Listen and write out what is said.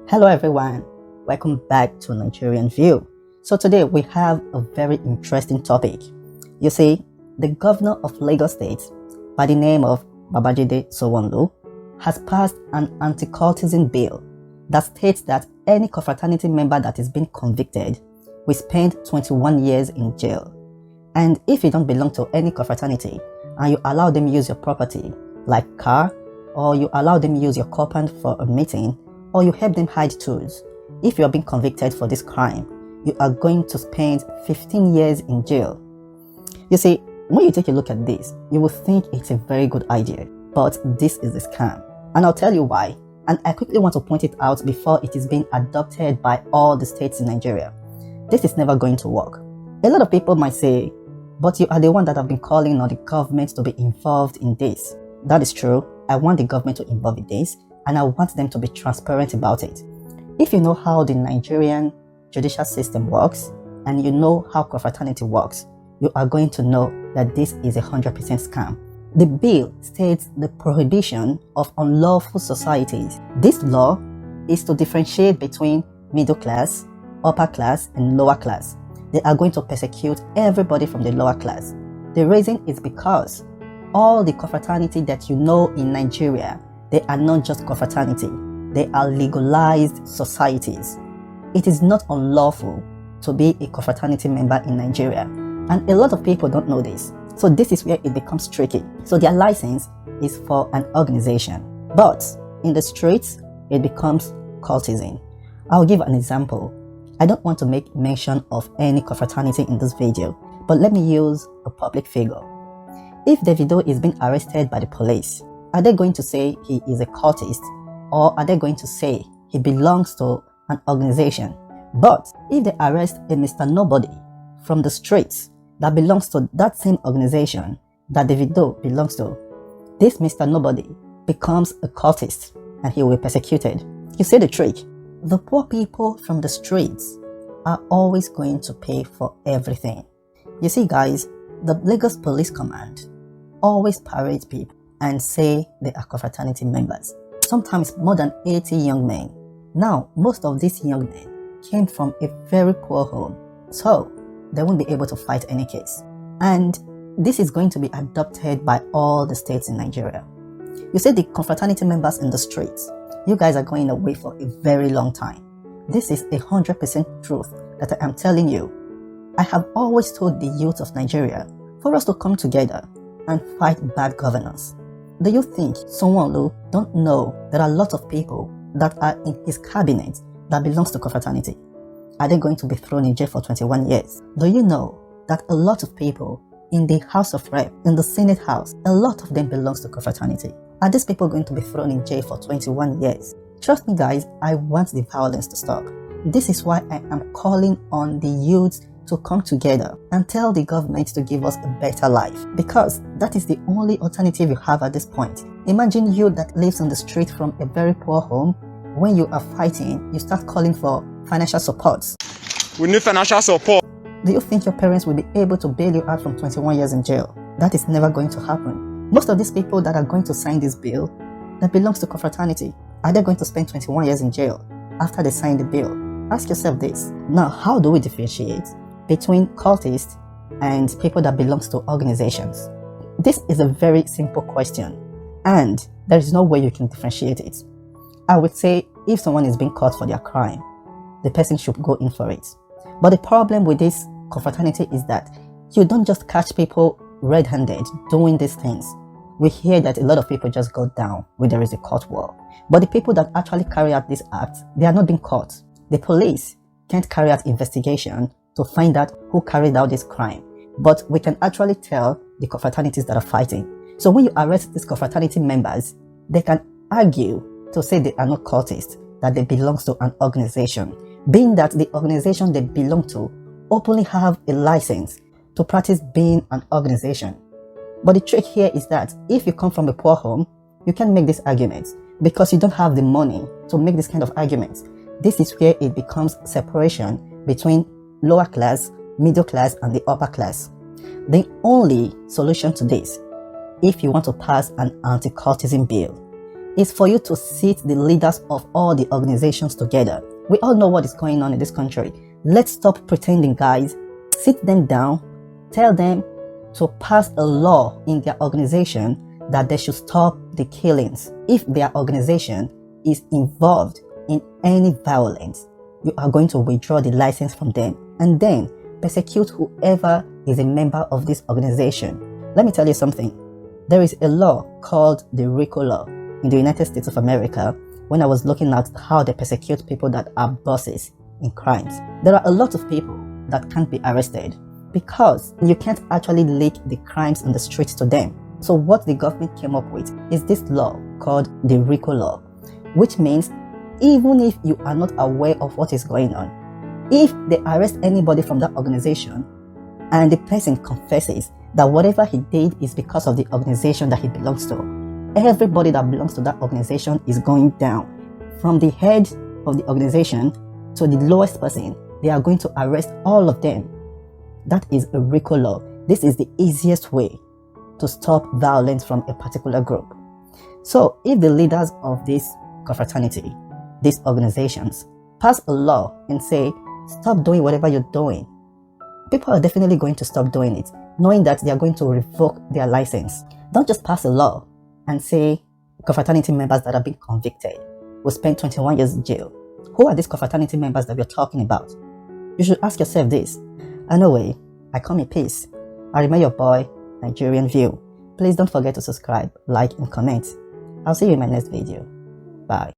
Hello everyone, welcome back to Nigerian View. So today we have a very interesting topic. You see, the governor of Lagos State by the name of Babajide Sanwo-Olu has passed an anti-cultism bill that states that any confraternity member that is being convicted will spend 21 years in jail. And if you don't belong to any confraternity and you allow them use your property like car, or you allow them use your compound for a meeting, or you help them hide tools, if you are being convicted for this crime, you are going to spend 15 years in jail. You see, when you take a look at this, you will think it's a very good idea, but this is a scam. And I'll tell you why. And I quickly want to point it out before it is being adopted by all the states in Nigeria. This is never going to work. A lot of people might say, but you are the one that have been calling on the government to be involved in this. That is true. I want the government to involve in this, and I want them to be transparent about it. If you know how the Nigerian judicial system works, and you know how confraternity works, you are going to know that this is 100% scam. The bill states the prohibition of unlawful societies. This law is to differentiate between middle class, upper class, and lower class. They are going to persecute everybody from the lower class. The reason is because all the confraternity that you know in Nigeria, they are not just confraternity, they are legalized societies. It is not unlawful to be a confraternity member in Nigeria, and a lot of people don't know this. So this is where it becomes tricky. So their license is for an organization, but in the streets, it becomes cultism. I'll give an example. I don't want to make mention of any confraternity in this video, but let me use a public figure. If Davido is being arrested by the police, are they going to say he is a cultist, or are they going to say he belongs to an organization? But if they arrest a Mr. Nobody from the streets that belongs to that same organization that Davido belongs to, this Mr. Nobody becomes a cultist and he will be persecuted. You see the trick? The poor people from the streets are always going to pay for everything. You see guys, the Lagos Police Command always parade people and say they are confraternity members. Sometimes more than 80 young men. Now, most of these young men came from a very poor home, so they won't be able to fight any case. And this is going to be adopted by all the states in Nigeria. You see, the confraternity members in the streets, you guys are going away for a very long time. This is 100% truth that I am telling you. I have always told the youth of Nigeria for us to come together and fight bad governance. Do you think Sanwo-Olu don't know there are a lot of people that are in his cabinet that belongs to confraternity? Are they going to be thrown in jail for 21 years? Do you know that a lot of people in the House of Rep, in the Senate House, a lot of them belongs to confraternity? Are these people going to be thrown in jail for 21 years? Trust me guys, I want the violence to stop. This is why I am calling on the youth to come together and tell the government to give us a better life, because that is the only alternative you have at this point. Imagine you that lives on the street from a very poor home. When you are fighting, you start calling for financial support. We need financial support. Do you think your parents will be able to bail you out from 21 years in jail? That is never going to happen. Most of these people that are going to sign this bill that belongs to confraternity, are they going to spend 21 years in jail after they sign the bill? Ask yourself this. Now, how do we differentiate between cultists and people that belongs to organizations? This is a very simple question, and there is no way you can differentiate it. I would say if someone is being caught for their crime, the person should go in for it. But the problem with this confraternity is that you don't just catch people red-handed doing these things. We hear that a lot of people just go down when there is a court war. But the people that actually carry out this act, they are not being caught. The police can't carry out investigation to find out who carried out this crime. But we can actually tell the confraternities that are fighting. So when you arrest these confraternity members, they can argue to say they are not cultists, that they belong to an organization, being that the organization they belong to openly have a license to practice being an organization. But the trick here is that if you come from a poor home, you can't make this argument because you don't have the money to make this kind of arguments. This is where it becomes separation between lower class, middle class, and the upper class. The only solution to this, if you want to pass an anti-cultism bill, is for you to sit the leaders of all the organizations together. We all know what is going on in this country. Let's stop pretending, guys. Sit them down, tell them to pass a law in their organization that they should stop the killings. If their organization is involved in any violence, you are going to withdraw the license from them and then persecute whoever is a member of this organization. Let me tell you something. There is a law called the RICO law in the United States of America. When I was looking at how they persecute people that are bosses in crimes, there are a lot of people that can't be arrested because you can't actually leak the crimes on the streets to them. So what the government came up with is this law called the RICO law, which means even if you are not aware of what is going on, if they arrest anybody from that organization and the person confesses that whatever he did is because of the organization that he belongs to, everybody that belongs to that organization is going down. From the head of the organization to the lowest person, they are going to arrest all of them. That is a RICO law. This is the easiest way to stop violence from a particular group. So if the leaders of this confraternity, these organizations, pass a law and say, stop doing whatever you're doing, people are definitely going to stop doing it, knowing that they are going to revoke their license. Don't just pass a law and say confraternity members that have been convicted will spend 21 years in jail. Who are these confraternity members that we're talking about? You should ask yourself this. Anyway, I come in peace. I remain your boy, Nigerian View. Please don't forget to subscribe, like, and comment. I'll see you in my next video. Bye.